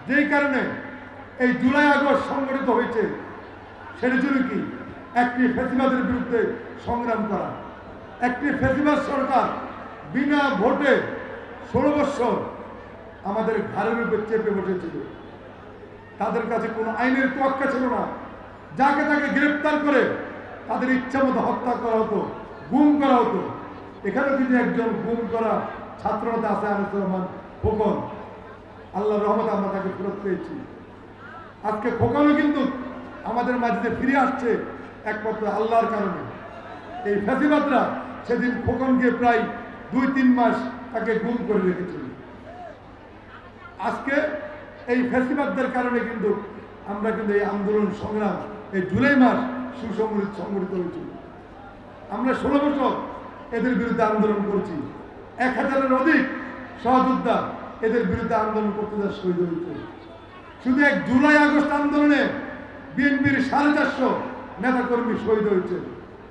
যেই কারণে এই জুলাই আগস্ট সংগঠিত হয়েছে সেটা ছিল কি একটি ফ্যাসিবাদের বিরুদ্ধে সংগ্রাম করা। একটি ফ্যাসিবাদ সরকার বিনা ভোটে 16 বৎসর আমাদের ঘাড়ের উপর চেপে বসেছিল। তাদের কাছে কোনো আইনের তোয়াক্কা ছিল না। যাকে তাকে গ্রেপ্তার করে তাদের ইচ্ছা মতো হত্যা করা হতো, গুম করা হতো। এখানে কিন্তু একজন গুম করা ছাত্রনেতা আছে, আনিসুর রহমান খোকন। আল্লাহর রহমতে আমরা তাকে ফেরত পেয়েছি। আজকে খোকনও কিন্তু আমাদের মাঝে ফিরে আসছে একমাত্র আল্লাহর কারণে। এই ফ্যাসিবাদরা সেদিন খোকনকে প্রায় 2-3 মাস তাকে গুম করে রেখেছিল। আজকে এই ফ্যাসিবাদদের কারণে কিন্তু আমরা কিন্তু এই আন্দোলন সংগ্রাম এই জুলাই মাস সংগঠিত হয়েছিল। আমরা 16 বছর এদের বিরুদ্ধে আন্দোলন করেছি। 1000-এর অধিক সহযোদ্ধা এদের বিরুদ্ধে আন্দোলন করতে যা শহীদ হয়েছে। শুধু এক জুলাই আগস্ট আন্দোলনে বিএনপির 450 নেতাকর্মী শহীদ হয়েছে।